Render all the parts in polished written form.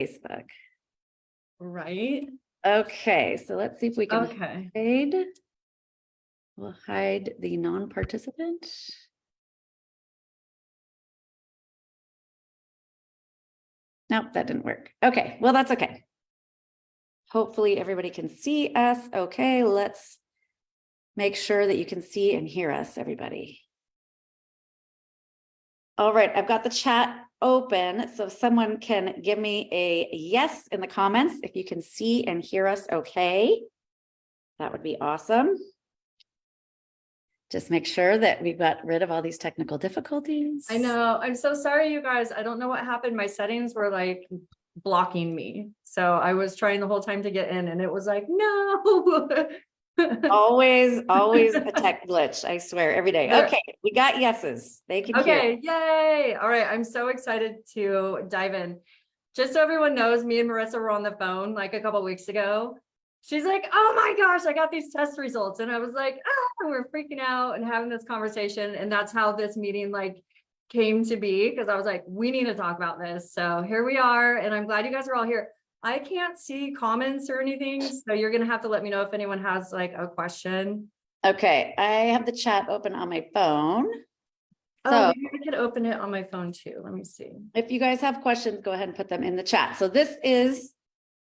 Facebook. Right. Okay, so let's see if we can Okay. hide. We'll hide the non-participant. Nope, that didn't work. Okay, well, that's okay. Hopefully everybody can see us. Okay, let's make sure that you can see and hear us, everybody. All right, I've got the chat open, so if someone can give me a yes in the comments, if you can see and hear us okay, that would be awesome. Just make sure that we've got rid of all these technical difficulties. I know. I'm so sorry, you guys. I don't know what happened. My settings were like blocking me. So I was trying the whole time to get in and it was like, no. Always a tech glitch, I swear, every day. Okay, we got yeses. They can hear. Okay, yay. All right. I'm so excited to dive in. Just so everyone knows, me and Marissa were on the phone like a couple of weeks ago. She's like, oh my gosh, I got these test results. And I was like, we're freaking out and having this conversation. And that's how this meeting like came to be, because I was like, we need to talk about this. So here we are. And I'm glad you guys are all here. I can't see comments or anything. So you're going to have to let me know if anyone has like a question. Okay, I have the chat open on my phone. Oh, So maybe I could open it on my phone too. Let me see. if you guys have questions, go ahead and put them in the chat. So this is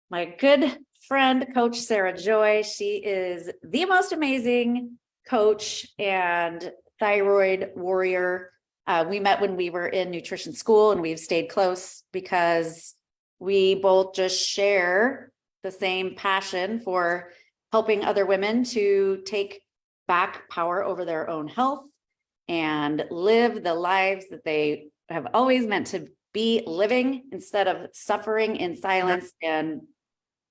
my good friend, Coach Sarah Joy. She is the most amazing coach and thyroid warrior. We met when we were in nutrition school and we've stayed close because we both just share the same passion for helping other women to take back power over their own health and live the lives that they have always meant to be living instead of suffering in silence and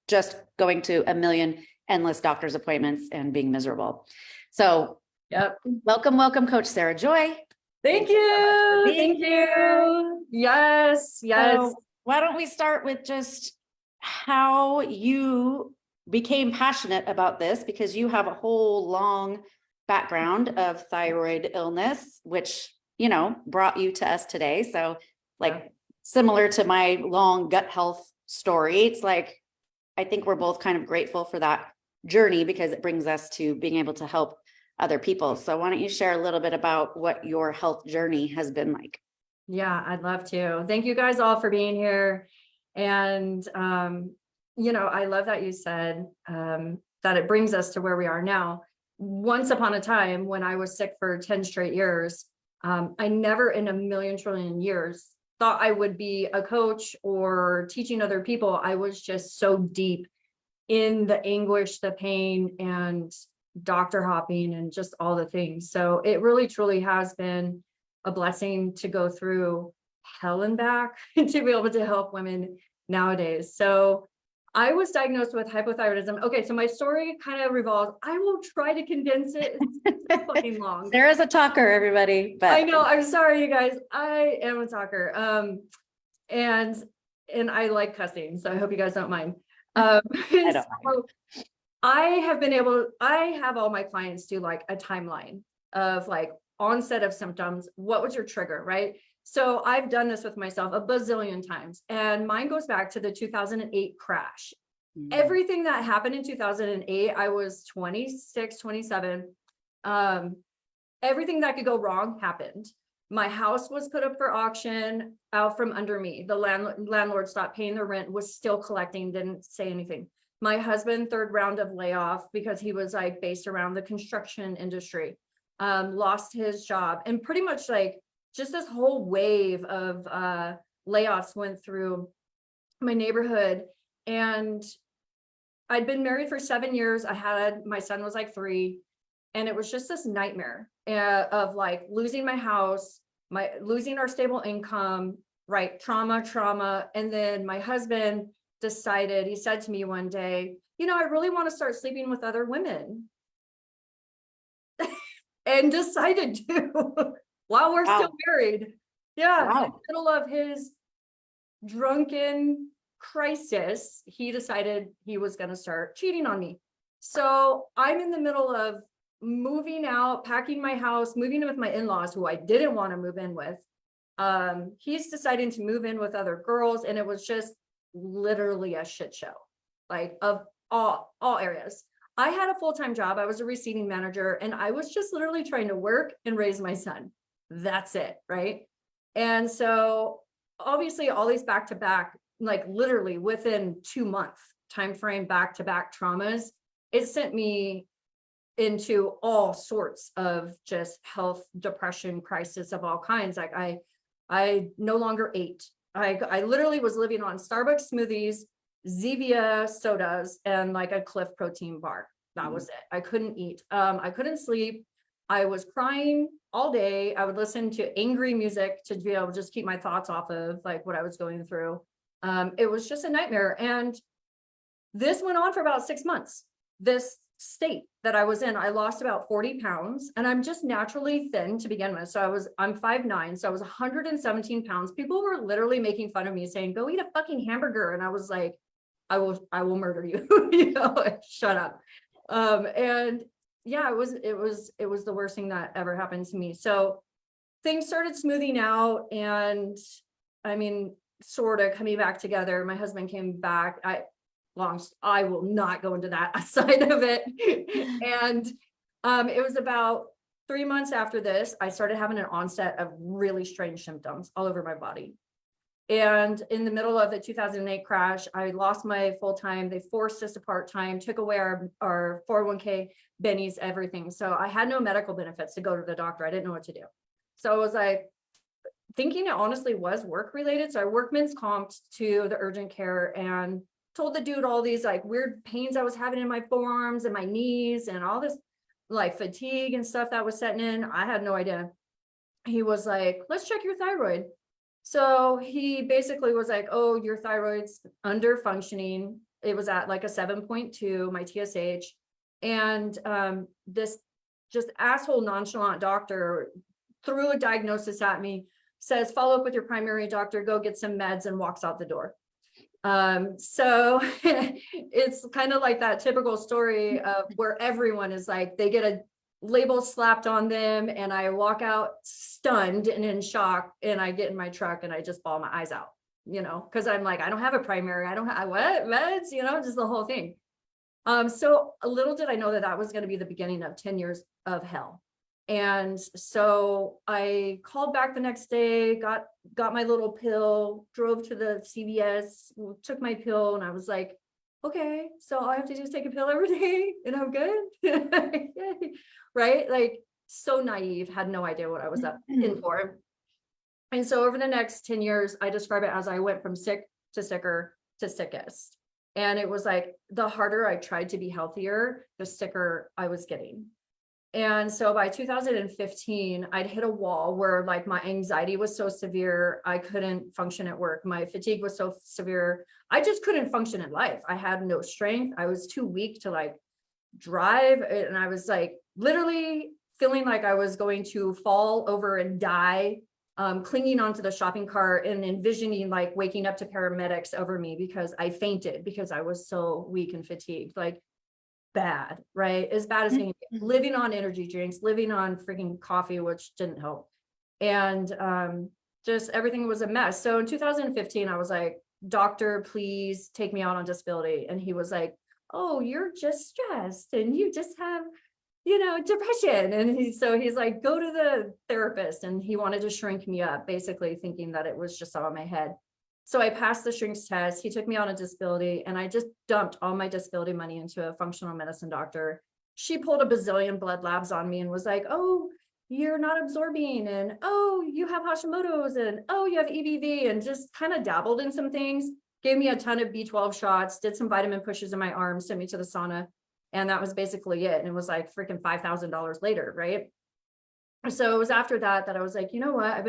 just going to a million endless doctor's appointments and being miserable. So welcome, Coach Sarah Joy. Thank you. Thank you. Yes. So why don't we start with just how you became passionate about this, because you have a whole long background of thyroid illness, which, you know, brought you to us today. So like similar to my long gut health story, it's like, I think we're both kind of grateful for that journey because it brings us to being able to help other people. So why don't you share a little bit about what your health journey has been like? Yeah, I'd love to. Thank you guys all for being here. And, you know, I love that you said that it brings us to where we are now. Once upon a time when I was sick for 10 straight years, I never in a million trillion years thought I would be a coach or teaching other people. I was just so deep in the anguish, the pain, and doctor hopping and just all the things. So it really truly has been a blessing to go through hell and back to be able to help women nowadays. So I was diagnosed with hypothyroidism. Okay, so my story kind of revolves. I will try to condense it. It's so fucking long. Sarah's a talker, everybody. But I know. I'm sorry, you guys. I am a talker. And I like cussing, so I hope you guys don't mind. I don't mind. I have all my clients do like a timeline of like onset of symptoms. What was your trigger, right? So I've done this with myself a bazillion times, and mine goes back to the 2008 crash. Everything that happened in 2008, I was 26, 27. Everything that could go wrong happened. My house was put up for auction out from under me. The landlord stopped paying the rent, was still collecting, didn't say anything. My husband, third round of layoff because he was like based around the construction industry, lost his job, and pretty much like just this whole wave of layoffs went through my neighborhood. And I'd been married for 7 years. My son was like 3, and it was just this nightmare of like losing my house, losing our stable income, right? Trauma. And then my husband decided, he said to me one day, you know, I really want to start sleeping with other women. And decided to while we're still married. Yeah. In the middle of his drunken crisis, he decided he was going to start cheating on me. So I'm in the middle of moving out, packing my house, moving in with my in-laws, who I didn't want to move in with. He's deciding to move in with other girls. And it was just literally a shit show, like of all areas. I had a full-time job. I was a receiving manager, and I was just literally trying to work and raise my son. That's it, right? And so obviously all these back to back, like literally within 2 month time frame, back to back traumas, it sent me into all sorts of just health, depression, crisis of all kinds. Like I no longer ate. I literally was living on Starbucks smoothies, Zevia sodas, and like a Cliff protein bar. That was it. I couldn't eat. I couldn't sleep. I was crying all day. I would listen to angry music to be able to just keep my thoughts off of like what I was going through. It was just a nightmare. And this went on for about 6 months. This state that I was in, I lost about 40 pounds, and I'm just naturally thin to begin with. So I'm 5'9", so I was 117 pounds. People were literally making fun of me saying, go eat a fucking hamburger. And I was like, I will murder you, you know, shut up. And yeah, it was the worst thing that ever happened to me. So things started smoothing out, and I mean, sort of coming back together. My husband came back. I will not go into that side of it. And it was about 3 months after this, I started having an onset of really strange symptoms all over my body. And in the middle of the 2008 crash, I lost my full-time. They forced us to part-time, took away our 401k, bennies, everything. So I had no medical benefits to go to the doctor. I didn't know what to do. So I was like, thinking it honestly was work related. So I workman's comped to the urgent care and told the dude all these like weird pains I was having in my forearms and my knees and all this like fatigue and stuff that was setting in. I had no idea. He was like, let's check your thyroid. So he basically was like, oh, your thyroid's under functioning. It was at like a 7.2, my TSH. And this just asshole nonchalant doctor threw a diagnosis at me, says, follow up with your primary doctor, go get some meds, and walks out the door. So it's kind of like that typical story of where everyone is like, they get a label slapped on them, and I walk out stunned and in shock, and I get in my truck and I just bawl my eyes out, you know, because I'm like, I don't have a primary, I don't have what meds, you know, just the whole thing. So a little did I know that that was going to be the beginning of 10 years of hell. And so I called back the next day, got my little pill, drove to the CVS, took my pill, and I was like, okay, so all I have to do is take a pill every day and I'm good. Right? Like, so naive, had no idea what I was in for. And so over the next 10 years, I describe it as I went from sick to sicker to sickest. And it was like, the harder I tried to be healthier, the sicker I was getting. And so by 2015, I'd hit a wall where like my anxiety was so severe, I couldn't function at work. My fatigue was so severe, I just couldn't function in life. I had no strength. I was too weak to like drive. And I was like literally feeling like I was going to fall over and die, clinging onto the shopping cart and envisioning like waking up to paramedics over me because I fainted because I was so weak and fatigued. Like, bad, right? As bad as living on energy drinks, living on freaking coffee, which didn't help. And just everything was a mess. So in 2015, I was like, doctor, please take me out on disability. And he was like, oh, you're just stressed and you just have, you know, depression. And he's like, go to the therapist. And he wanted to shrink me up, basically thinking that it was just all in my head. So I passed the shrinks test. He took me on a disability, and I just dumped all my disability money into a functional medicine doctor. She pulled a bazillion blood labs on me and was like, oh, you're not absorbing, and oh, you have Hashimoto's, and oh, you have EBV, and just kind of dabbled in some things, gave me a ton of B12 shots, did some vitamin pushes in my arms, sent me to the sauna. And that was basically it. And it was like freaking $5,000 later, right? So it was after that I was like, you know what?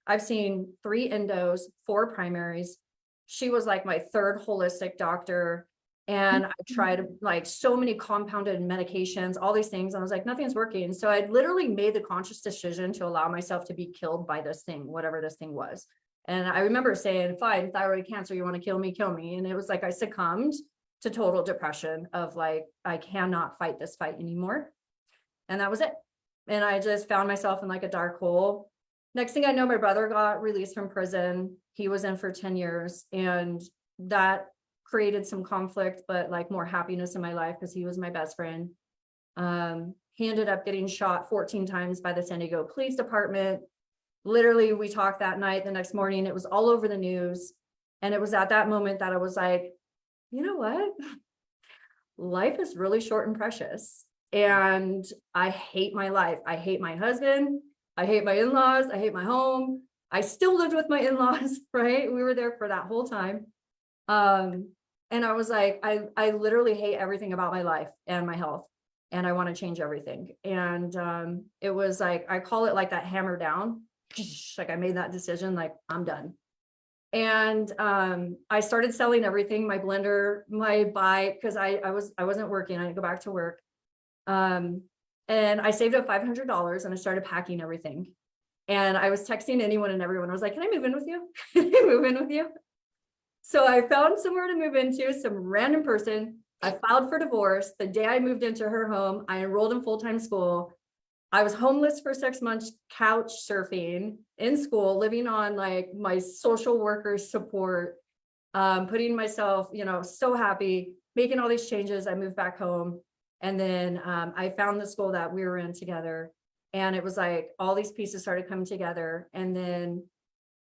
I've seen 3 endos, 4 primaries. She was like my 3rd holistic doctor. And I tried like so many compounded medications, all these things. And I was like, nothing's working. So I literally made the conscious decision to allow myself to be killed by this thing, whatever this thing was. And I remember saying, fine, thyroid cancer, you want to kill me, kill me. And it was like, I succumbed to total depression of like, I cannot fight this fight anymore. And that was it. And I just found myself in like a dark hole. Next thing I know, my brother got released from prison. He was in for 10 years. And that created some conflict, but like more happiness in my life because he was my best friend. He ended up getting shot 14 times by the San Diego Police Department. Literally, we talked that night. The next morning, it was all over the news. And it was at that moment that I was like, you know what? Life is really short and precious. And I hate my life. I hate my husband. I hate my in-laws. I hate my home. I still lived with my in-laws, right? We were there for that whole time. And I was like, I literally hate everything about my life and my health. And I want to change everything. And it was like, I call it like that hammer down. Like I made that decision, like I'm done. And I started selling everything, my blender, my bike, because I wasn't working. I didn't go back to work. And I saved up $500 and I started packing everything. And I was texting anyone and everyone. I was like, can I move in with you? Can I move in with you? So I found somewhere to move into, some random person. I filed for divorce. The day I moved into her home, I enrolled in full-time school. I was homeless for 6 months, couch surfing in school, living on like my social worker support, putting myself, so happy, making all these changes. I moved back home. And then I found the school that we were in together. And it was like all these pieces started coming together. And then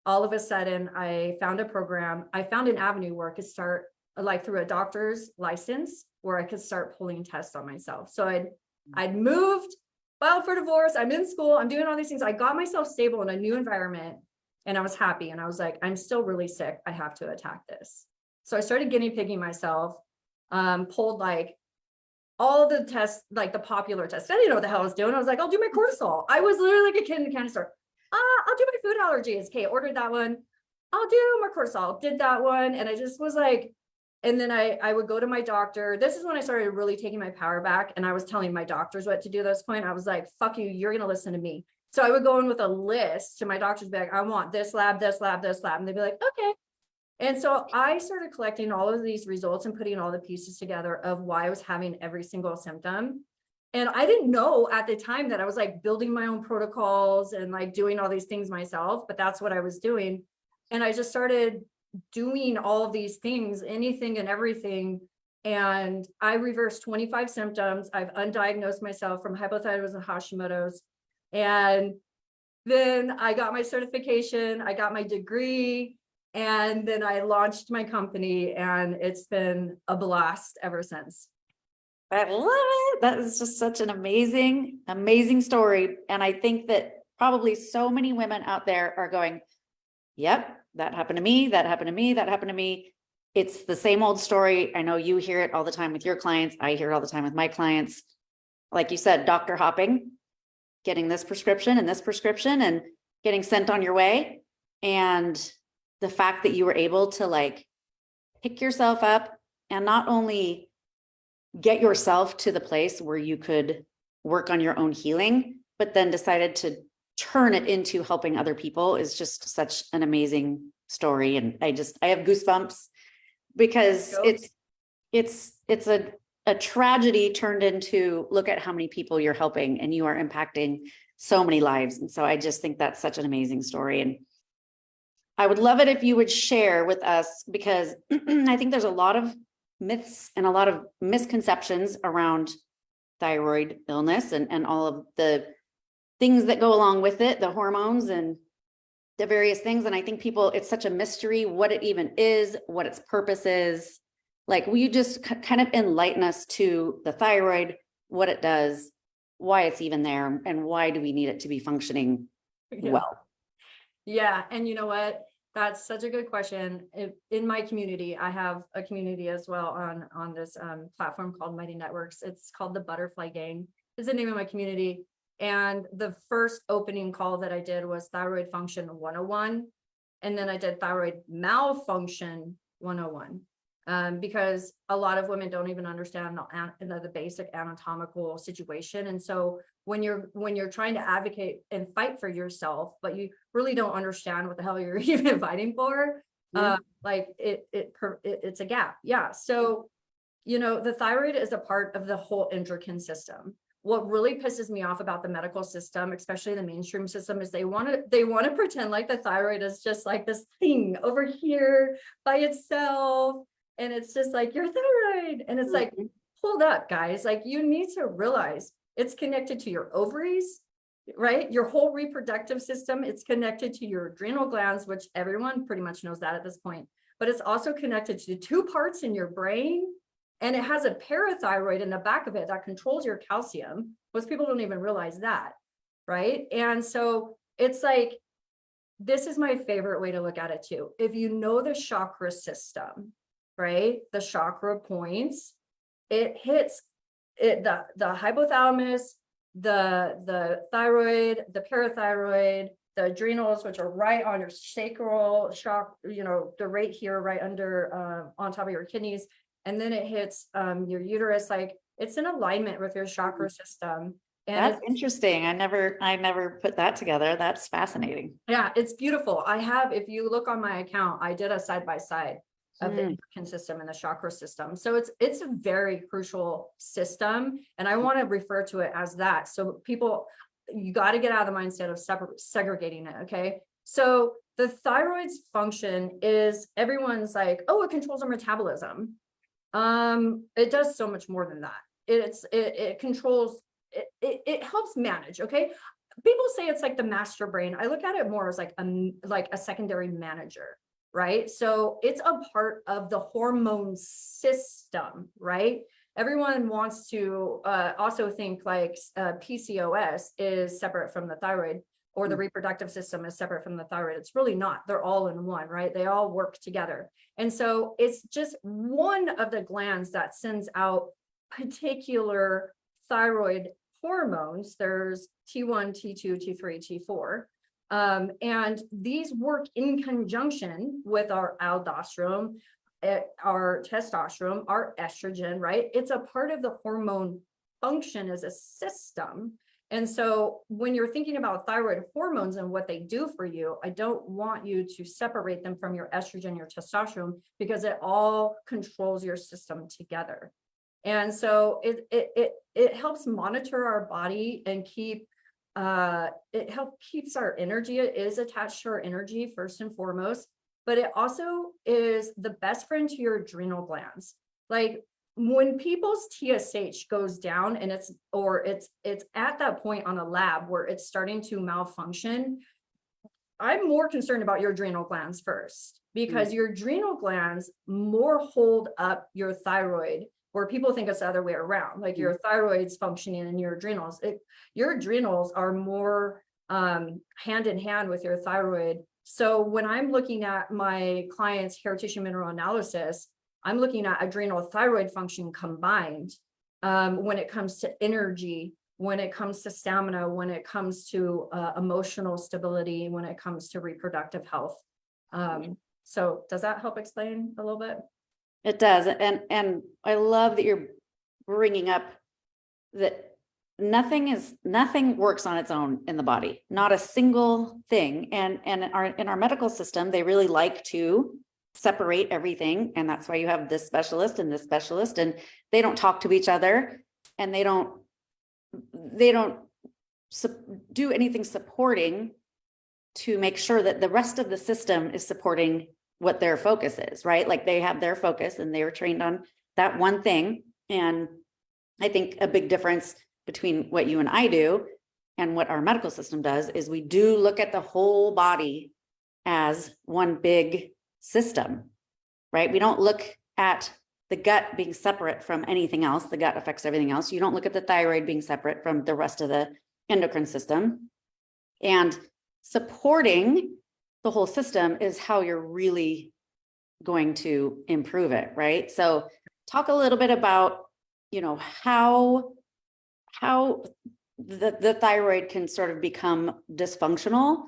all of a sudden I found a program. I found an avenue where I could start like through a doctor's license where I could start pulling tests on myself. So I'd moved, filed for divorce. I'm in school. I'm doing all these things. I got myself stable in a new environment and I was happy. And I was like, I'm still really sick. I have to attack this. So I started guinea pigging myself, pulled like all the tests, like the popular tests. I didn't know what the hell I was doing. I was like, I'll do my cortisol. I was literally like a kid in the candy store. I'll do my food allergies. Okay, ordered that one. I'll do my cortisol. Did that one. And I just was like, and then I would go to my doctor. This is when I started really taking my power back. And I was telling my doctors what to do at this point. I was like, fuck you, you're going to listen to me. So I would go in with a list to my doctor's bag. I want this lab, this lab, this lab. And they'd be like, okay. And so I started collecting all of these results and putting all the pieces together of why I was having every single symptom. And I didn't know at the time that I was like building my own protocols and like doing all these things myself, but that's what I was doing. And I just started doing all of these things, anything and everything. And I reversed 25 symptoms. I've undiagnosed myself from hypothyroidism and Hashimoto's. And then I got my certification, I got my degree, and then I launched my company, and it's been a blast ever since. I love it. That is just such an amazing, amazing story. And I think that probably so many women out there are going, yep, that happened to me. That happened to me. That happened to me. It's the same old story. I know you hear it all the time with your clients. I hear it all the time with my clients. Like you said, doctor hopping, getting this prescription and getting sent on your way. And the fact that you were able to like pick yourself up and not only get yourself to the place where you could work on your own healing, but then decided to turn it into helping other people is just such an amazing story. And I have goosebumps because it's a tragedy turned into, look at how many people you're helping and you are impacting so many lives. And so I just think that's such an amazing story. And I would love it if you would share with us, because I think there's a lot of myths and a lot of misconceptions around thyroid illness and all of the things that go along with it, the hormones and the various things. And I think it's such a mystery what it even is, what its purpose is. Like, will you just kind of enlighten us to the thyroid, what it does, why it's even there, and why do we need it to be functioning well? Yeah. And you know what? That's such a good question. In my community, I have a community as well on this platform called Mighty Networks. It's called the Butterfly Gang is the name of my community. And the first opening call that I did was Thyroid Function 101. And then I did Thyroid Malfunction 101. Because a lot of women don't even understand the basic anatomical situation. And so when you're trying to advocate and fight for yourself, but you really don't understand what the hell you're even fighting for, like it's a gap. Yeah. So, the thyroid is a part of the whole endocrine system. what really pisses me off about the medical system, especially the mainstream system, is they want to pretend like the thyroid is just like this thing over here by itself. And it's just like your thyroid. And it's like, hold up, guys. Like, you need to realize it's connected to your ovaries, right? Your whole reproductive system. It's connected to your adrenal glands, which everyone pretty much knows that at this point, but it's also connected to two parts in your brain. And it has a parathyroid in the back of it that controls your calcium. Most people don't even realize that, right? And so it's like, this is my favorite way to look at it too. If you know the chakra system, right? The chakra points, it hits it, the hypothalamus, the thyroid, the parathyroid, the adrenals, which are right on your sacral chakra, you know, they're right here, right under, on top of your kidneys. And then it hits your uterus. Like, it's in alignment with your chakra system. And That's interesting. I never put that together. That's fascinating. yeah, it's beautiful. I have, if you look on my account, I did a side by side of the endocrine system and the chakra system. So it's a very crucial system. And I want to refer to it as that. So people, you got to get out of the mindset of segregating it. Okay. So the thyroid's function is, everyone's like, oh, it controls our metabolism. It does so much more than that. It controls, it helps manage. Okay. People say it's like the master brain. I look at it more as like a secondary manager, right? So it's a part of the hormone system, right? Everyone wants to also think like PCOS is separate from the thyroid, or the reproductive system is separate from the thyroid. It's really not. They're all in one, right? They all work together. And so it's just one of the glands that sends out particular thyroid hormones. There's T1, T2, T3, T4. And these work in conjunction with our aldosterone, our testosterone, our estrogen, right? It's a part of the hormone function as a system. And so when you're thinking about thyroid hormones and what they do for you, I don't want you to separate them from your estrogen, your testosterone, because it all controls your system together. And so it helps monitor our body and keeps our energy. It is attached to our energy first and foremost, but it also is the best friend to your adrenal glands. Like, when people's TSH goes down and it's at that point on a lab where it's starting to malfunction, I'm more concerned about your adrenal glands first, because your adrenal glands more hold up your thyroid, where people think it's the other way around. Like, your thyroid's functioning and your adrenals, your adrenals are more hand in hand with your thyroid. So when I'm looking at my clients' hair tissue mineral analysis, I'm looking at adrenal thyroid function combined when it comes to energy, when it comes to stamina, when it comes to emotional stability, when it comes to reproductive health. So does that help explain a little bit? It does. And I love that you're bringing up that nothing works on its own in the body, not a single thing. And in our medical system, they really like to separate everything. And that's why you have this specialist and this specialist, and they don't talk to each other, and they don't do anything supporting to make sure that the rest of the system is supporting what their focus is, right? Like, they have their focus and they were trained on that one thing. And I think a big difference between what you and I do and what our medical system does is we do look at the whole body as one big system, right? We don't look at the gut being separate from anything else. The gut affects everything else. You don't look at the thyroid being separate from the rest of the endocrine system. And supporting the whole system is how you're really going to improve it, right? So talk a little bit about, how the thyroid can sort of become dysfunctional.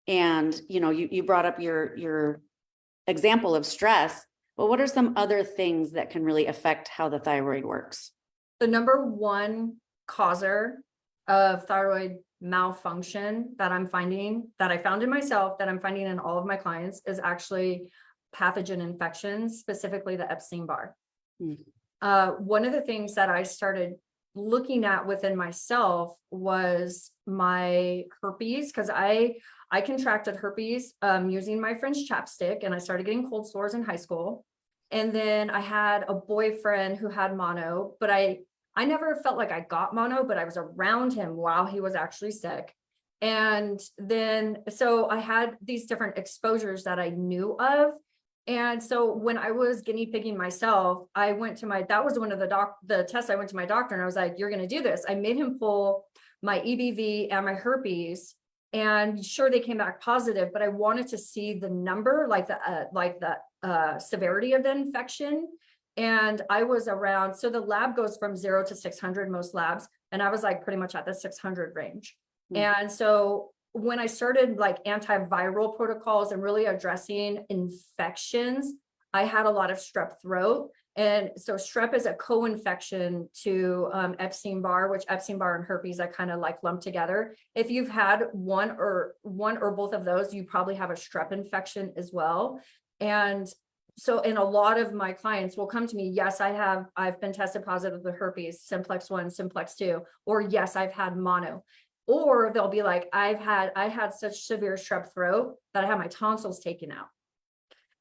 And, you brought up your example of stress, but what are some other things that can really affect how the thyroid works? The number one causer of thyroid malfunction that I found in myself, that I'm finding in all of my clients, is actually pathogen infections, specifically the Epstein-Barr. One of the things that I started looking at within myself was my herpes, because I contracted herpes using my French chapstick, and I started getting cold sores in high school. And then I had a boyfriend who had mono, but I never felt like I got mono, but I was around him while he was actually sick. And then, so I had these different exposures that I knew of. And so when I was guinea pigging myself, I went to that was one of the tests. I went to my doctor and I was like, you're going to do this. I made him pull my EBV and my herpes, and sure, they came back positive, but I wanted to see the number, like the severity of the infection. And I was around, so the lab goes from 0 to 600, most labs. And I was like pretty much at the 600 range. And so when I started like antiviral protocols and really addressing infections, I had a lot of strep throat. And so strep is a co-infection to Epstein-Barr, which Epstein-Barr and herpes I kind of like lump together. If you've had one or both of those, you probably have a strep infection as well. And so, and a lot of my clients will come to me, yes, I've been tested positive with herpes, simplex 1, simplex 2, or yes, I've had mono. Or they'll be like, I had such severe strep throat that I had my tonsils taken out.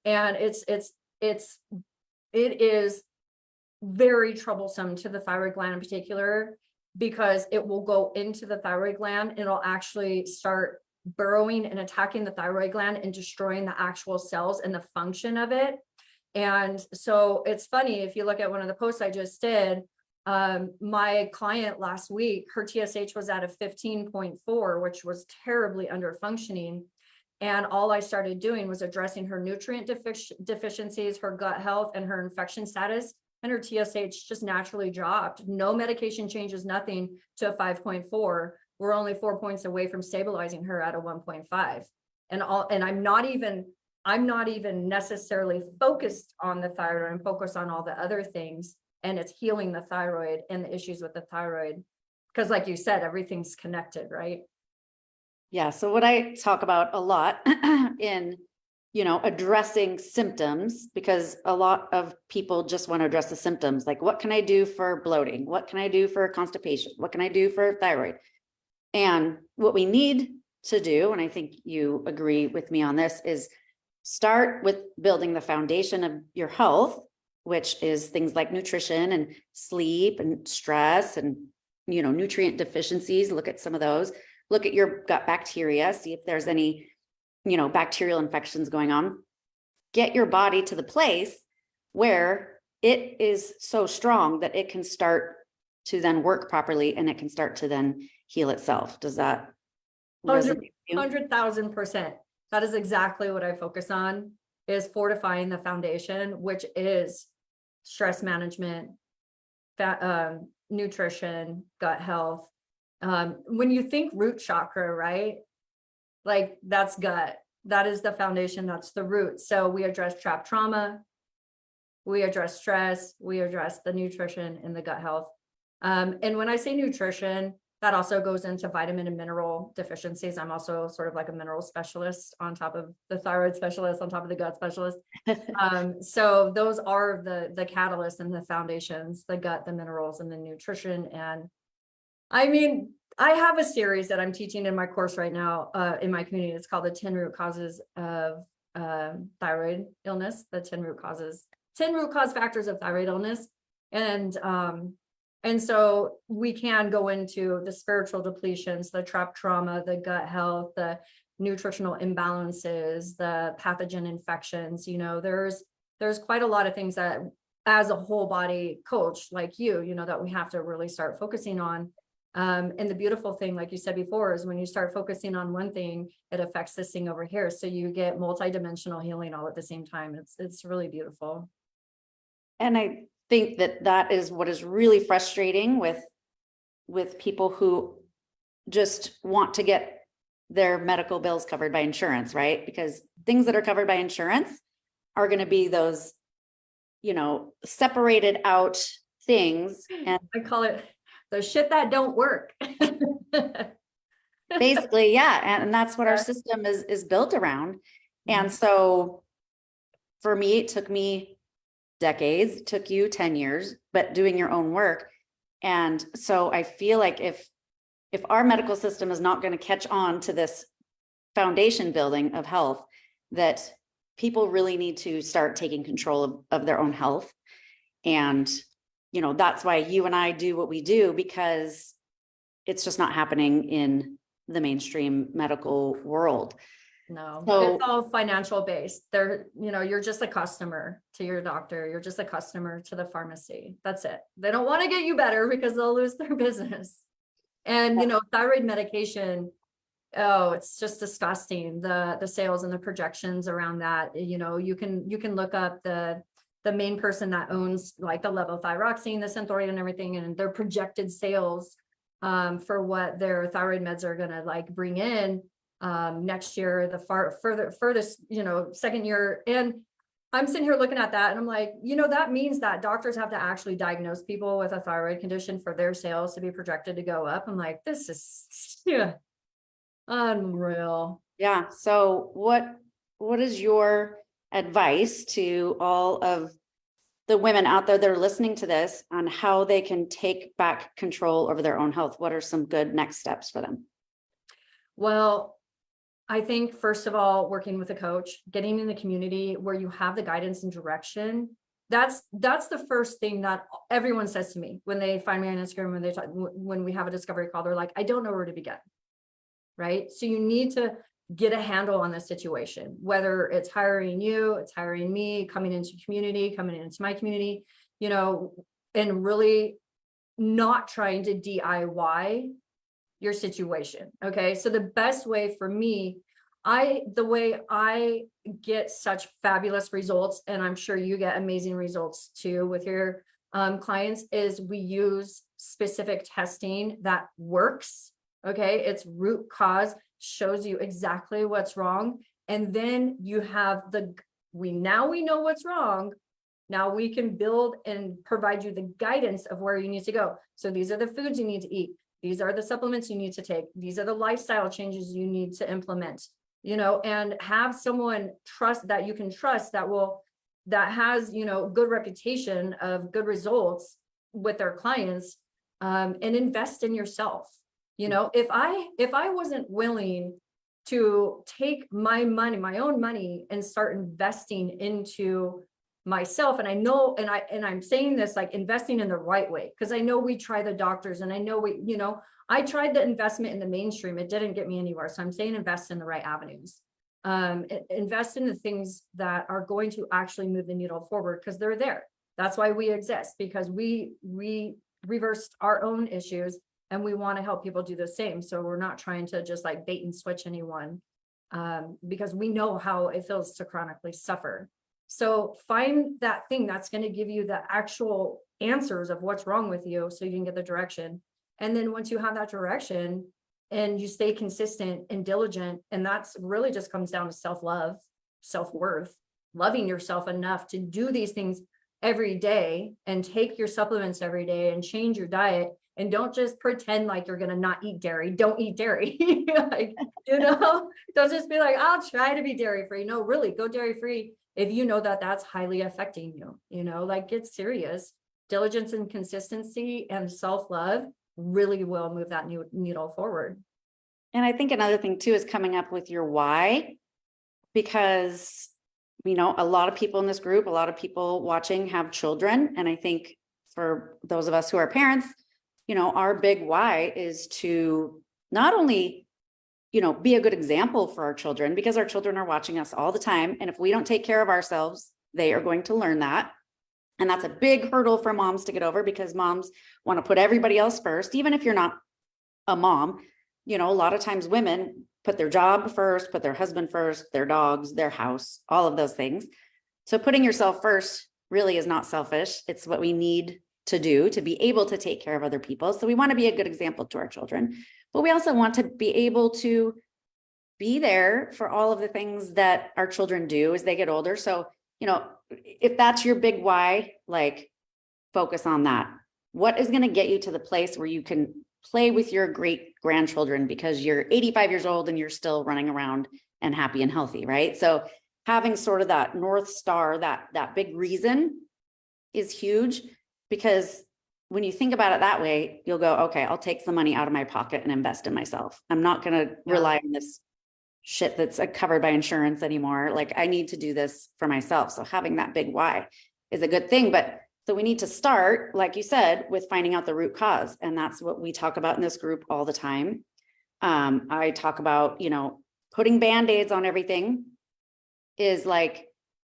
And it is very troublesome to the thyroid gland in particular, because it will go into the thyroid gland and it'll actually start burrowing and attacking the thyroid gland and destroying the actual cells and the function of it. And so it's funny, if you look at one of the posts I just did, my client last week, her TSH was at a 15.4, which was terribly under functioning. And all I started doing was addressing her nutrient deficiencies, her gut health, and her infection status. And her TSH just naturally dropped. No medication changes, nothing, to a 5.4. We're only 4 points away from stabilizing her at a 1.5. And I'm not even necessarily focused on the thyroid. I'm focused on all the other things. And it's healing the thyroid and the issues with the thyroid. Because like you said, everything's connected, right? Yeah. So what I talk about a lot in, addressing symptoms, because a lot of people just want to address the symptoms. Like, what can I do for bloating? What can I do for constipation? What can I do for thyroid? And what we need to do, and I think you agree with me on this, is start with building the foundation of your health, which is things like nutrition and sleep and stress and, nutrient deficiencies. Look at some of those. Look at your gut bacteria, see if there's any, bacterial infections going on. Get your body to the place where it is so strong that it can start to then work properly and it can start to then heal itself. Does that resonate with you? 100,000%. That is exactly what I focus on, is fortifying the foundation, which is stress management, nutrition, gut health. When you think root chakra, right? Like, that's gut. That is the foundation. That's the root. So we address trapped trauma. We address stress. We address the nutrition and the gut health. And when I say nutrition, that also goes into vitamin and mineral deficiencies. I'm also sort of like a mineral specialist on top of the thyroid specialist, on top of the gut specialist. So those are the catalysts and the foundations, the gut, the minerals, and the nutrition. And I mean, I have a series that I'm teaching in my course right now in my community. It's called the 10 root causes of thyroid illness, the 10 root cause factors of thyroid illness. And so we can go into the spiritual depletions, the trapped trauma, the gut health, the nutritional imbalances, the pathogen infections. There's quite a lot of things that, as a whole body coach like you, that we have to really start focusing on. And the beautiful thing, like you said before, is when you start focusing on one thing, it affects this thing over here. So you get multidimensional healing all at the same time. It's really beautiful. And I think that is what is really frustrating with people who just want to get their medical bills covered by insurance, right? Because things that are covered by insurance are going to be those, separated out things. And I call it the shit that don't work. Basically, yeah. And that's what our system is built around. And so for me, it took me decades, it took you 10 years, but doing your own work, And so I feel like if our medical system is not going to catch on to this foundation building of health, that people really need to start taking control of their own health. And, you know, that's why you and I do what we do, because it's just not happening in the mainstream medical world. No, So- it's all financial based. They're, you know, you're just a customer to your doctor. You're just a customer to the pharmacy. That's it. They don't want to get you better because they'll lose their business. And, you know, thyroid medication, oh, it's just disgusting. The sales and the projections around that, you know, you can look up the main person that owns like the levothyroxine, the Synthroid and everything, and their projected sales for what their thyroid meds are going to like bring in next year, the furthest, you know, second year. And I'm sitting here looking at that and I'm like, you know, that means that doctors have to actually diagnose people with a thyroid condition for their sales to be projected to go up. I'm like, this is unreal. Yeah. So what is your advice to all of the women out there that are listening to this on how they can take back control over their own health? What are some good next steps for them? Well, I think first of all, working with a coach, getting in the community where you have the guidance and direction. That's the first thing that everyone says to me when they find me on Instagram, when we have a discovery call, they're like, I don't know where to begin. Right. So you need to get a handle on this situation, whether it's hiring you, it's hiring me, coming into community, coming into my community, you know, and really not trying to DIY your situation. Okay. So the best way for me, the way I get such fabulous results, and I'm sure you get amazing results too with your clients, is we use specific testing that works. Okay. It's root cause, shows you exactly what's wrong. And then you have we know what's wrong. Now we can build and provide you the guidance of where you need to go. So these are the foods you need to eat. These are the supplements you need to take. These are the lifestyle changes you need to implement, you know, and have someone that you can trust that has, you know, good reputation of good results with their clients, and invest in yourself. You know, if I wasn't willing to take my money, my own money, and start investing into myself, and I know, and I'm saying this like investing in the right way, because I know we try the doctors, and I know I tried the investment in the mainstream, it didn't get me anywhere. So I'm saying invest in the right avenues, invest in the things that are going to actually move the needle forward, because they're there. That's why we exist, because we reversed our own issues. And we want to help people do the same. So we're not trying to just like bait and switch anyone, because we know how it feels to chronically suffer. So find that thing that's going to give you the actual answers of what's wrong with you, so you can get the direction. And then once you have that direction and you stay consistent and diligent, and that's really just comes down to self-love, self-worth, loving yourself enough to do these things every day and take your supplements every day and change your diet. And don't just pretend like you're going to not eat dairy. Don't eat dairy. Like, you know, don't just be like, I'll try to be dairy free. No, really go dairy free. If you know that that's highly affecting you, you know, like get serious. Diligence and consistency and self-love really will move that needle forward. And I think another thing too is coming up with your why, because, you know, a lot of people in this group, a lot of people watching have children. And I think for those of us who are parents, you know, our big why is to not only, you know, be a good example for our children, because our children are watching us all the time. And if we don't take care of ourselves, they are going to learn that. And that's a big hurdle for moms to get over, because moms want to put everybody else first, even if you're not a mom. You know, a lot of times women put their job first, put their husband first, their dogs, their house, all of those things. So putting yourself first really is not selfish. It's what we need to do to be able to take care of other people. So we want to be a good example to our children, but we also want to be able to be there for all of the things that our children do as they get older. So, you know, if that's your big why, like focus on that. What is going to get you to the place where you can play with your great grandchildren because you're 85 years old and you're still running around and happy and healthy, right? So having sort of that North Star, that big reason is huge, because when you think about it that way, you'll go, okay, I'll take the money out of my pocket and invest in myself. I'm not going to rely on this shit that's covered by insurance anymore. Like, I need to do this for myself. So having that big why is a good thing. But so we need to start, like you said, with finding out the root cause. And that's what we talk about in this group all the time. I talk about, putting Band-Aids on everything is like,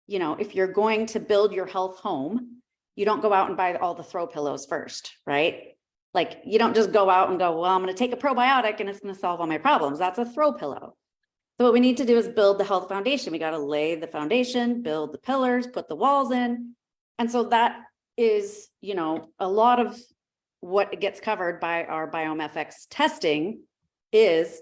if you're going to build your health home, you don't go out and buy all the throw pillows first, right? Like, you don't just go out and go, well, I'm going to take a probiotic and it's going to solve all my problems. That's a throw pillow. So what we need to do is build the health foundation. We got to lay the foundation, build the pillars, put the walls in. And so that is, a lot of what gets covered by our BiomeFX testing is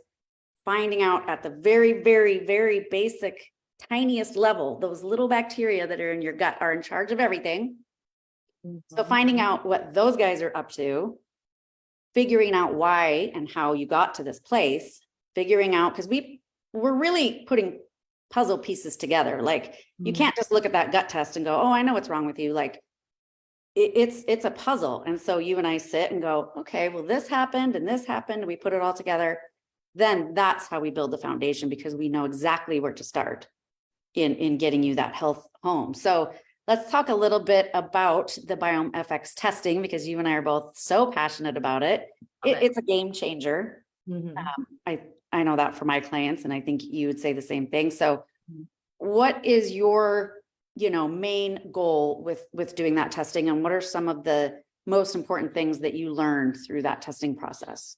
finding out at the very, very, very basic, tiniest level, those little bacteria that are in your gut are in charge of everything. So finding out what those guys are up to, figuring out why and how you got to this place, figuring out, because we're really putting puzzle pieces together. Like, you can't just look at that gut test and go, oh, I know what's wrong with you. Like, it's a puzzle. And so you and I sit and go, okay, well, this happened and this happened, and we put it all together. Then that's how we build the foundation, because we know exactly where to start in getting you that health home. So let's talk a little bit about the BiomeFX testing, because you and I are both so passionate about it. It's a game changer. I know that for my clients, and I think you would say the same thing. So what is your, main goal with doing that testing, and what are some of the most important things that you learned through that testing process?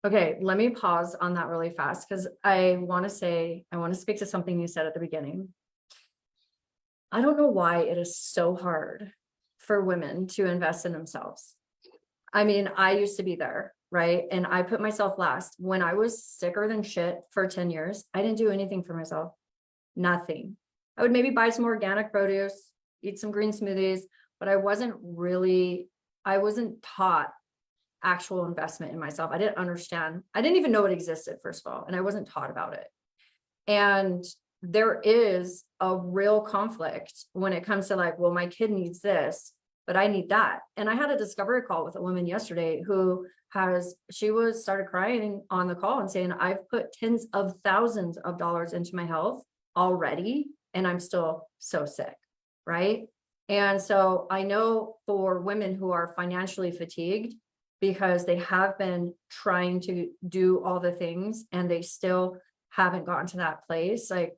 Okay, let me pause on that really fast, because I want to speak to something you said at the beginning. I don't know why it is so hard for women to invest in themselves. I mean, I used to be there, right? And I put myself last. When I was sicker than shit for 10 years, I didn't do anything for myself. Nothing. I would maybe buy some organic produce, eat some green smoothies, but I wasn't taught actual investment in myself. I didn't understand. I didn't even know it existed, first of all, and I wasn't taught about it. And there is a real conflict when it comes to like, well, my kid needs this, but I need that. And I had a discovery call with a woman yesterday who started crying on the call and saying, I've put tens of thousands of dollars into my health already, and I'm still so sick, right? And so I know for women who are financially fatigued because they have been trying to do all the things and they still haven't gotten to that place, like,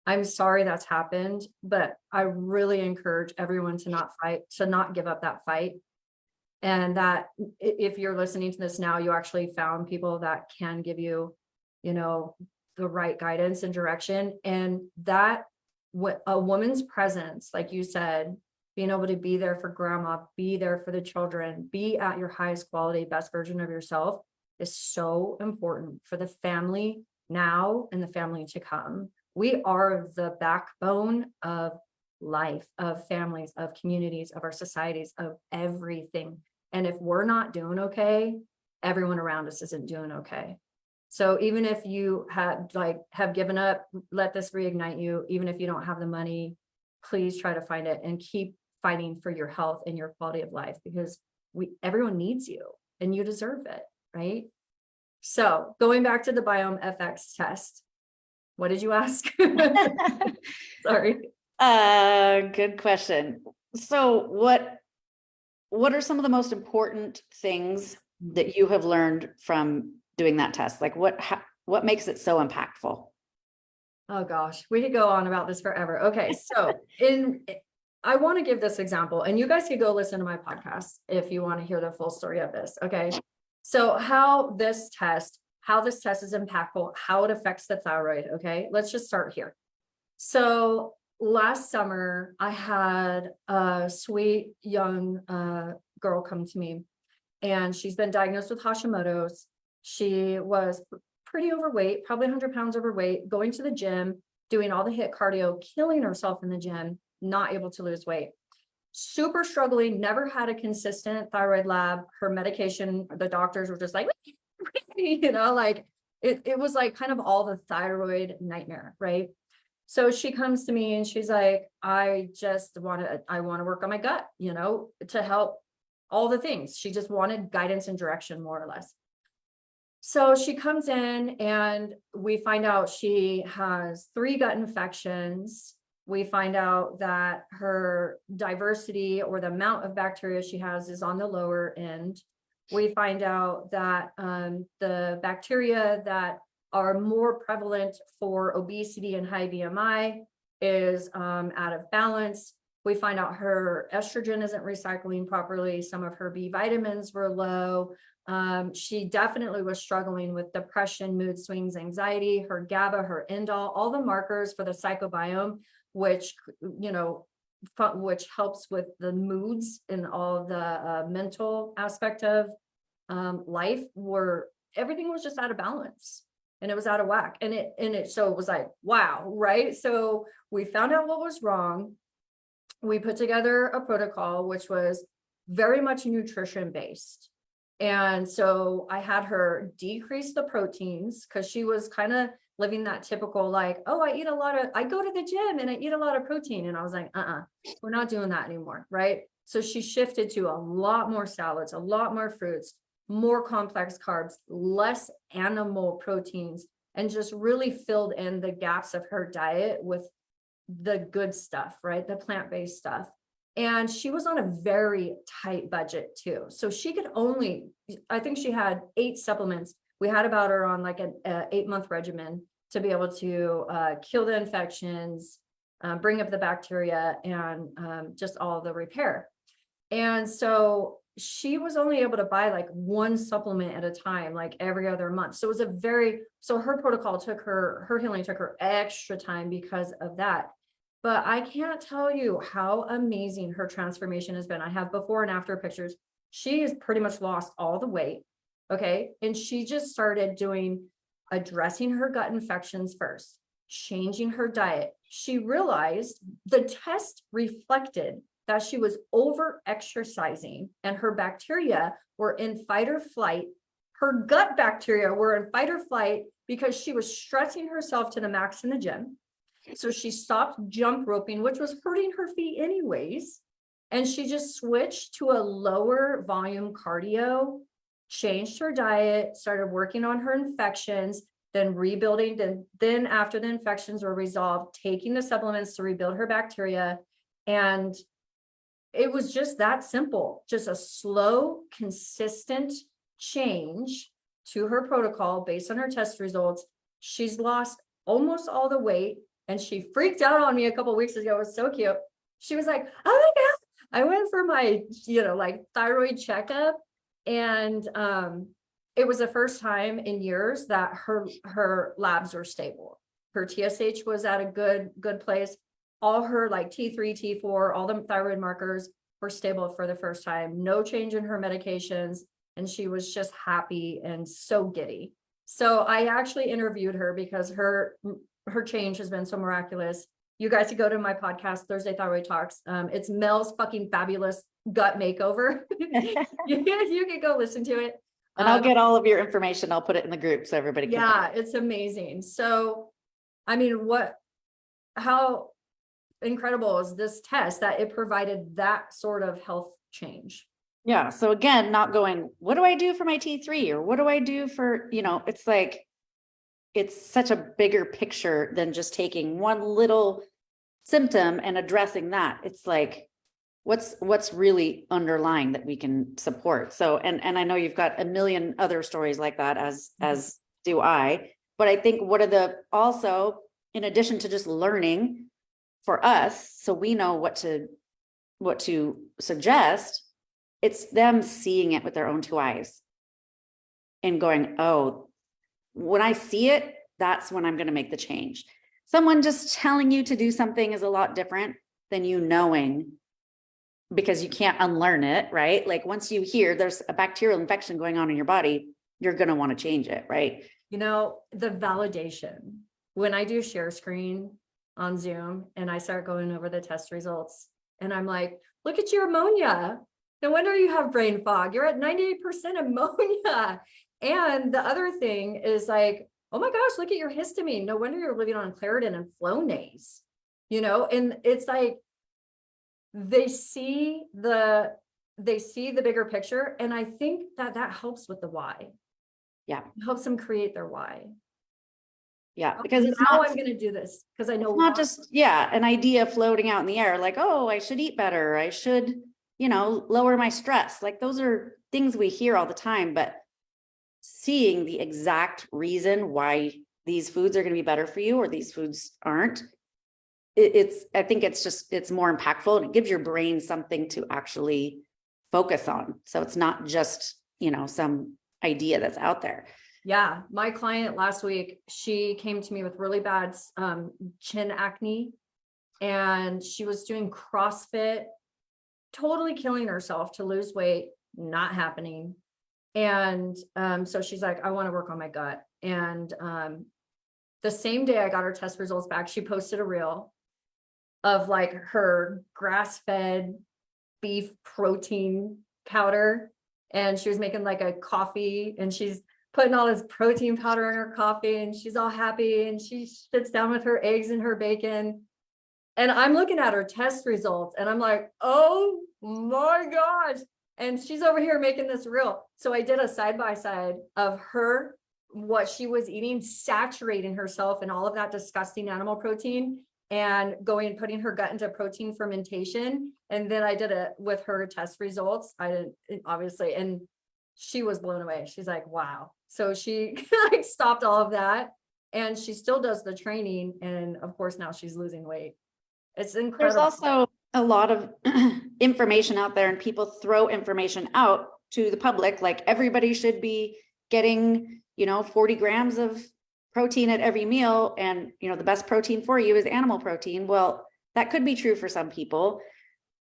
I'm sorry that's happened, but I really encourage everyone to not give up that fight. And that if you're listening to this now, you actually found people that can give you, the right guidance and direction. And that a woman's presence, like you said, being able to be there for grandma, be there for the children, be at your highest quality, best version of yourself is so important for the family now and the family to come. We are the backbone of life, of families, of communities, of our societies, of everything. And if we're not doing okay, everyone around us isn't doing okay. So even if you have given up, let this reignite you. Even if you don't have the money, please try to find it and keep fighting for your health and your quality of life, because everyone needs you and you deserve it, right? So going back to the BiomeFX test, what did you ask? Sorry. Good question. So what are some of the most important things that you have learned from doing that test? Like, what makes it so impactful? Oh gosh, we could go on about this forever. Okay, so I want to give this example, and you guys could go listen to my podcast if you want to hear the full story of this. Okay, so how this test is impactful, how it affects the thyroid. Okay, let's just start here. So last summer, I had a sweet young girl come to me, and she's been diagnosed with Hashimoto's. She was pretty overweight, probably 100 pounds overweight, going to the gym, doing all the HIIT cardio, killing herself in the gym, not able to lose weight. Super struggling, never had a consistent thyroid lab. Her medication, the doctors were just like, like it was like kind of all the thyroid nightmare, right? So she comes to me and she's like, I want to work on my gut, to help all the things. She just wanted guidance and direction, more or less. So she comes in and we find out she has 3 gut infections. We find out that her diversity or the amount of bacteria she has is on the lower end. We find out that the bacteria that are more prevalent for obesity and high BMI is out of balance. We find out her estrogen isn't recycling properly. Some of her B vitamins were low. She definitely was struggling with depression, mood swings, anxiety, her GABA, her indole, all the markers for the psychobiome, which, you know, which helps with the moods and all the mental aspect of life, were everything was just out of balance and it was out of whack. So it was like, wow, right? So we found out what was wrong. We put together a protocol, which was very much nutrition based. And so I had her decrease the proteins because she was kind of living that typical, like, oh, I go to the gym and I eat a lot of protein. And I was like, we're not doing that anymore. Right. So she shifted to a lot more salads, a lot more fruits, more complex carbs, less animal proteins, and just really filled in the gaps of her diet with the good stuff, right? The plant-based stuff. And she was on a very tight budget too. So she could only, I think she had 8 supplements. We had about her on like an 8-month regimen to be able to kill the infections, bring up the bacteria, and just all the repair. And so she was only able to buy like 1 supplement at a time, like every other month. So it was so her protocol her healing took her extra time because of that. But I can't tell you how amazing her transformation has been. I have before and after pictures. She has pretty much lost all the weight. Okay. And she just started addressing her gut infections first, changing her diet. She realized the test reflected that she was over exercising and her bacteria were in fight or flight. Her gut bacteria were in fight or flight because she was stretching herself to the max in the gym. So she stopped jump roping, which was hurting her feet anyways. And she just switched to a lower volume cardio, changed her diet, started working on her infections, then rebuilding. Then after the infections were resolved, taking the supplements to rebuild her bacteria. And it was just that simple, just a slow, consistent change to her protocol based on her test results. She's lost almost all the weight. And she freaked out on me a couple of weeks ago. It was so cute. She was like, oh my God, I went for my, like thyroid checkup. And it was the first time in years that her labs were stable. Her TSH was at a good place. All her like T3, T4, all the thyroid markers were stable for the first time. No change in her medications. And she was just happy and so giddy. So I actually interviewed her because her change has been so miraculous. You guys should go to my podcast, Thursday Thyroid Talks. It's Mel's fucking fabulous gut makeover. you can go listen to it. And I'll get all of your information. I'll put it in the group so everybody can. Yeah, it's amazing. So, I mean, how incredible is this test that it provided that sort of health change? Yeah. So again, not going, what do I do for my T3 or what do I do for, it's like, it's such a bigger picture than just taking one little symptom and addressing that. It's like, what's really underlying that we can support. So, and I know you've got a million other stories like that, as do I, but I think also, in addition to just learning for us, so we know what to suggest, it's them seeing it with their own 2 eyes and going, oh, when I see it, that's when I'm going to make the change. Someone just telling you to do something is a lot different than you knowing, because you can't unlearn it, right? Like once you hear there's a bacterial infection going on in your body, you're going to want to change it, right? The validation, when I do share screen on Zoom and I start going over the test results and I'm like, look at your ammonia. No wonder you have brain fog. You're at 98% ammonia. And the other thing is like, oh my gosh, look at your histamine. No wonder you're living on Claritin and Flonase, and it's like, they see the they see the bigger picture. And I think that that helps with the why. Yeah. It helps them create their why. Yeah. Because it's Now not, I'm going to do this because I know it's not why. just, yeah, an idea floating out in the air, like, oh, I should eat better. I should, lower my stress. Like those are things we hear all the time, but seeing the exact reason why these foods are going to be better for you or these foods aren't, I think it's more impactful, and it gives your brain something to actually focus on. So it's not just, some idea that's out there. Yeah. My client last week, she came to me with really bad chin acne, and she was doing CrossFit, totally killing herself to lose weight, not happening. And so she's like, I want to work on my gut. And the same day I got her test results back, she posted a reel of like her grass-fed beef protein powder. And she was making like a coffee, and she's putting all this protein powder in her coffee, and she's all happy, and she sits down with her eggs and her bacon. And I'm looking at her test results and I'm like, oh my gosh. And she's over here making this reel. So I did a side-by-side of her, what she was eating, saturating herself in all of that disgusting animal protein, and putting her gut into protein fermentation. And then I did it with her test results. I didn't, obviously, and she was blown away. She's like, wow. So she like stopped all of that, and she still does the training. And of course, now she's losing weight. It's incredible. There's also a lot of information out there, and people throw information out to the public, like everybody should be getting, 40 grams of protein at every meal. And, the best protein for you is animal protein. Well, that could be true for some people,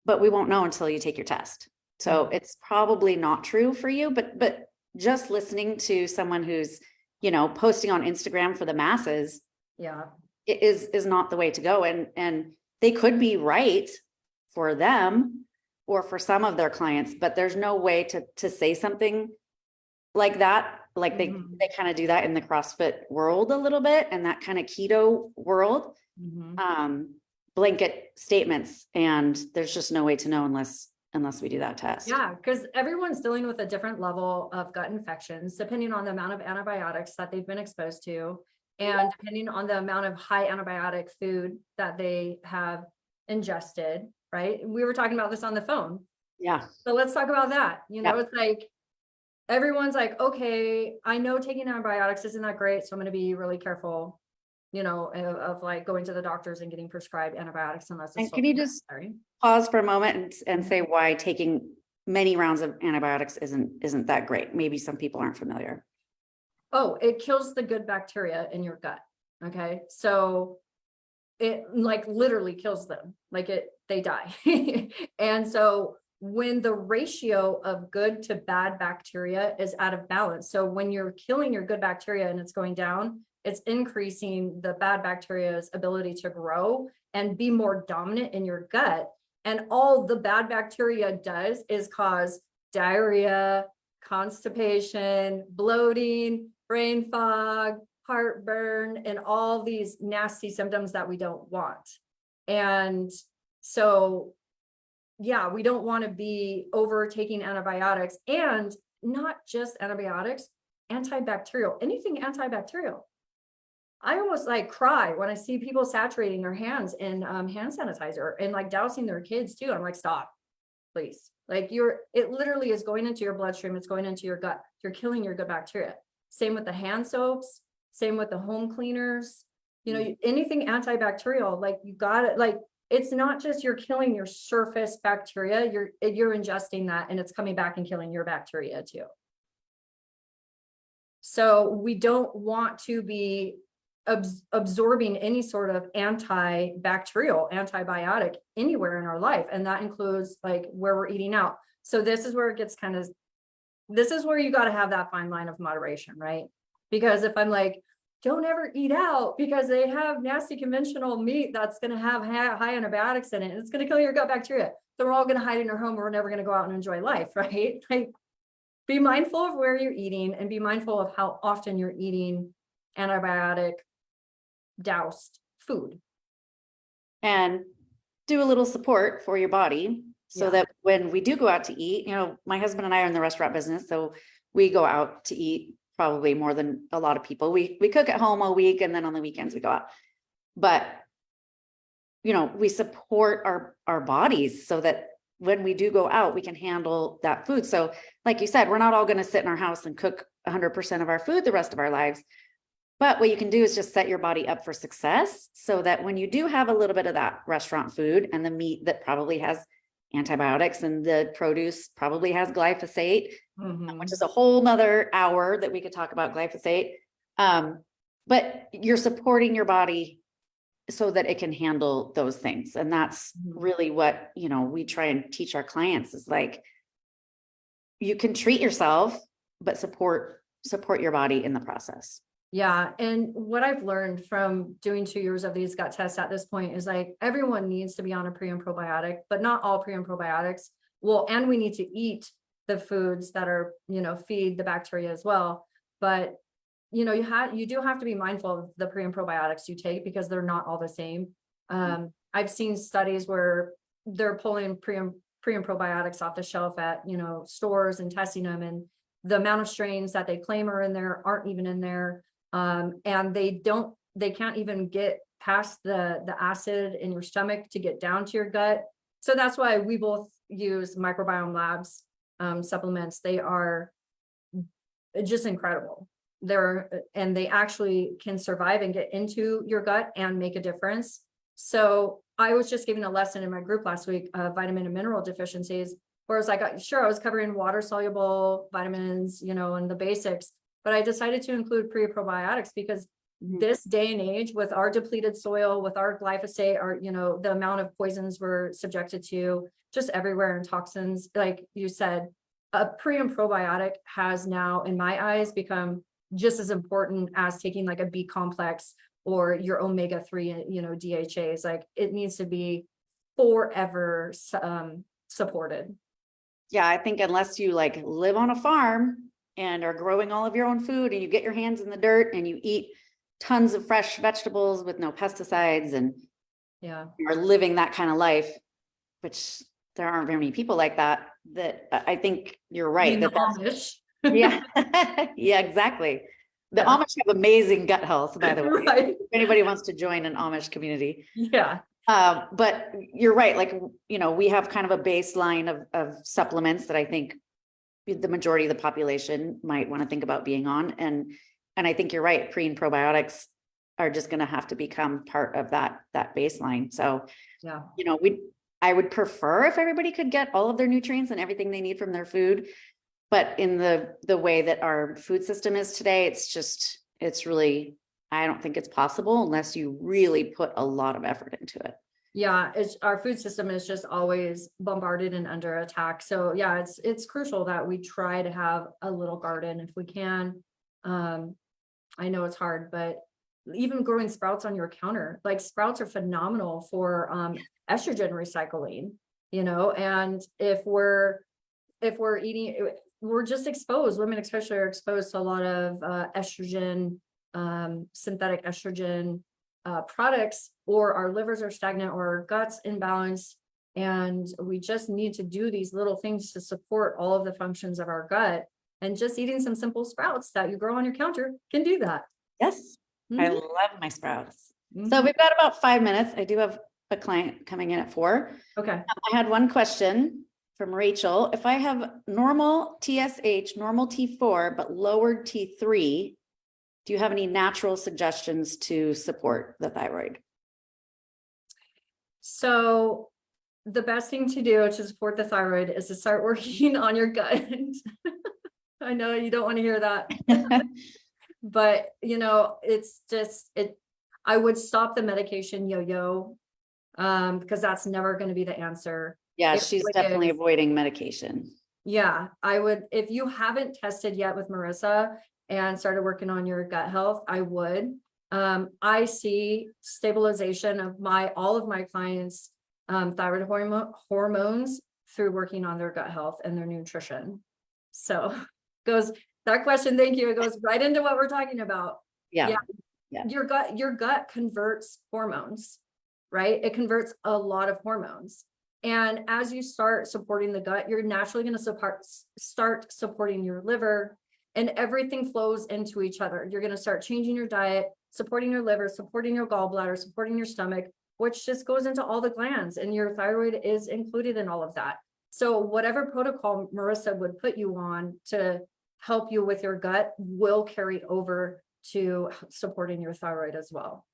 but we won't know until you take your test. So it's probably not true for you, but just listening to someone who's, posting on Instagram for the masses, Yeah. it is not the way to go. And they could be right for them or for some of their clients, but there's no way to say something like that. Like they kind of do that in the CrossFit world a little bit, and that kind of keto world, blanket statements. And there's just no way to know unless we do that test. Yeah, because everyone's dealing with a different level of gut infections, depending on the amount of antibiotics that they've been exposed to, and depending on the amount of high antibiotic food that they have ingested, right? We were talking about this on the phone. Yeah. So let's talk about that. It's like, everyone's like, okay, I know taking antibiotics isn't that great, so I'm going to be really careful, of like going to the doctors and getting prescribed antibiotics unless it's. And can you just pause for a moment and say why taking many rounds of antibiotics isn't that great? Maybe some people aren't familiar. Oh, it kills the good bacteria in your gut. Okay. So it like literally kills them, like they die. And so when the ratio of good to bad bacteria is out of balance, so when you're killing your good bacteria and it's going down, it's increasing the bad bacteria's ability to grow and be more dominant in your gut. And all the bad bacteria does is cause diarrhea, constipation, bloating, brain fog, heartburn, and all these nasty symptoms that we don't want. And so, yeah, we don't want to be overtaking antibiotics, and not just antibiotics, antibacterial, anything antibacterial. I almost like cry when I see people saturating their hands in hand sanitizer and like dousing their kids too. I'm like, stop, please. Like it literally is going into your bloodstream. It's going into your gut. You're killing your good bacteria. Same with the hand soaps, same with the home cleaners, anything antibacterial, like you got it. Like, it's not just you're killing your surface bacteria, you're ingesting that and it's coming back and killing your bacteria too. So we don't want to be absorbing any sort of antibacterial, antibiotic anywhere in our life. And that includes like where we're eating out. So this is where it gets this is where you got to have that fine line of moderation, right? Because if I'm like, don't ever eat out because they have nasty conventional meat that's going to have high antibiotics in it, and it's going to kill your gut bacteria, so we're all going to hide in our home. We're never going to go out and enjoy life, right? Like, be mindful of where you're eating and be mindful of how often you're eating antibiotic doused food. And do a little support for your body so that when we do go out to eat, my husband and I are in the restaurant business, so we go out to eat probably more than a lot of people. We cook at home all week, and then on the weekends we go out. But we support our bodies so that when we do go out, we can handle that food. So like you said, we're not all going to sit in our house and cook 100% of our food the rest of our lives. But what you can do is just set your body up for success so that when you do have a little bit of that restaurant food and the meat that probably has antibiotics and the produce probably has glyphosate, which is a whole nother hour that we could talk about glyphosate. But you're supporting your body so that it can handle those things. And that's really what, we try and teach our clients is like, you can treat yourself, but support your body in the process. Yeah. And what I've learned from doing 2 years of these gut tests at this point is like, everyone needs to be on a pre and probiotic, but not all pre and probiotics. Well, and we need to eat the foods that are, feed the bacteria as well. But you do have to be mindful of the pre and probiotics you take because they're not all the same. I've seen studies where they're pulling pre and probiotics off the shelf at, stores and testing them, and the amount of strains that they claim are in there aren't even in there. And they can't even get past the acid in your stomach to get down to your gut. So that's why we both use Microbiome Labs supplements. They are just incredible. And they actually can survive and get into your gut and make a difference. So I was just giving a lesson in my group last week, vitamin and mineral deficiencies, where I was like, sure, I was covering water soluble vitamins, and the basics, but I decided to include pre-probiotics because this day and age with our depleted soil, with our glyphosate, our, the amount of poisons we're subjected to just everywhere, and toxins, like you said, a pre and probiotic has now, in my eyes, become just as important as taking like a B complex or your omega-3, DHAs. Like it needs to be forever supported. Yeah, I think unless you like live on a farm and are growing all of your own food and you get your hands in the dirt and you eat tons of fresh vegetables with no pesticides and you're living that kind of life, which there aren't very many people like that I think you're right. Amish. Yeah. Yeah, exactly. The Amish have amazing gut health, by the way. Right. If anybody wants to join an Amish community. Yeah. But you're right. Like, we have kind of a baseline of supplements that I think the majority of the population might want to think about being on. And I think you're right. Pre and probiotics are just going to have to become part of that baseline. So, yeah, I would prefer if everybody could get all of their nutrients and everything they need from their food. But in the way that our food system is today, it's really, I don't think it's possible unless you really put a lot of effort into it. Yeah, our food system is just always bombarded and under attack. So yeah, it's crucial that we try to have a little garden if we can. I know it's hard, but even growing sprouts on your counter, like sprouts are phenomenal for estrogen recycling, and if we're eating, we're just exposed, women especially are exposed to a lot of estrogen, synthetic estrogen products, or our livers are stagnant or our guts imbalanced. And we just need to do these little things to support all of the functions of our gut. And just eating some simple sprouts that you grow on your counter can do that. Yes. I love my sprouts. So we've got about 5 minutes. I do have a client coming in at 4. Okay. I had one question from Rachel. If I have normal TSH, normal T4, but lowered T3, do you have any natural suggestions to support the thyroid? So the best thing to do to support the thyroid is to start working on your gut. I know you don't want to hear that, but it's just, I would stop the medication yo-yo, because that's never going to be the answer. Yeah, she's definitely avoiding medication. Yeah, I would, if you haven't tested yet with Marissa and started working on your gut health, I would. I see stabilization of all of my clients' thyroid hormones through working on their gut health and their nutrition. So that question, thank you. It goes right into what we're talking about. Yeah. Your gut converts hormones, right? It converts a lot of hormones. And as you start supporting the gut, you're naturally going to start supporting your liver, and everything flows into each other. You're going to start changing your diet, supporting your liver, supporting your gallbladder, supporting your stomach, which just goes into all the glands, and your thyroid is included in all of that. So whatever protocol Marissa would put you on to help you with your gut will carry over to supporting your thyroid as well.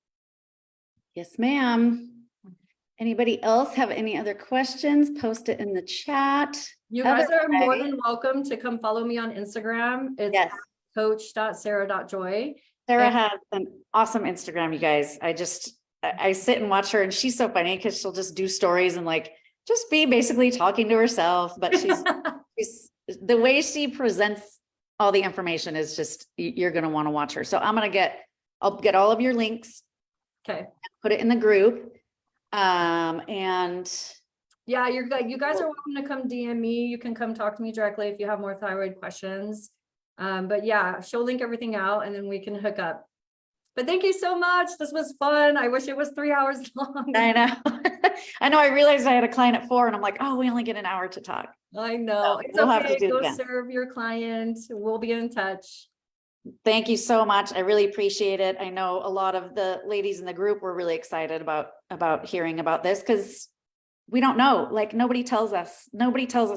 Yes, ma'am. Anybody else have any other questions? Post it in the chat. You guys are more Otherwise- than welcome to come follow me on Instagram. It's Yes, coach.sarah.joy. Sarah And- has an awesome Instagram, you guys. I sit and watch her, and she's so funny because she'll just do stories and like just be basically talking to herself. But she's the way she presents all the information is just, you're going to want to watch her. So I'll get all of your links, Okay. put it in the group. And Yeah, you guys are welcome to come DM me. You can come talk to me directly if you have more thyroid questions. But yeah, she'll link everything out and then we can hook up. But thank you so much. This was fun. I wish it was 3 hours long. I know. I realized I had a client at 4 and I'm like, oh, we only get an hour to talk. I know. So It's we'll have to okay. do it Go again. serve your client. We'll be in touch. Thank you so much. I really appreciate it. I know a lot of the ladies in the group were really excited about hearing about this because we don't know. Like nobody tells us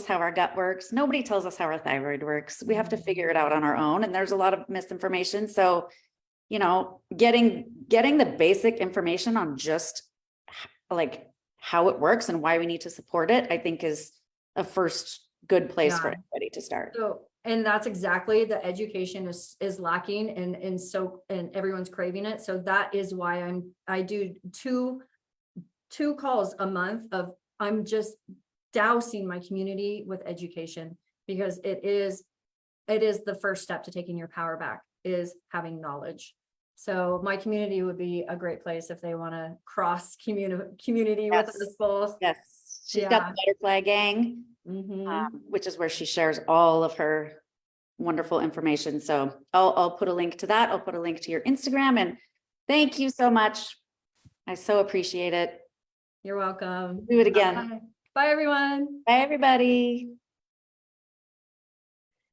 how our gut works. Nobody tells us how our thyroid works. We have to figure it out on our own. And there's a lot of misinformation. So, getting the basic information on just like how it works and why we need to support it, I think is a first good place for everybody to start. So, and that's exactly, the education is lacking and everyone's craving it. So that is why I do two calls a month of, I'm just dousing my community with education, because it is the first step to taking your power back, is having knowledge. So my community would be a great place if they want to cross community with us both. Yes. She's got the Butterfly Gang, which is where she shares all of her wonderful information. So I'll put a link to that. I'll put a link to your Instagram, and thank you so much. I so appreciate it. You're welcome. Do it again. Bye. Bye, everyone. Bye, everybody.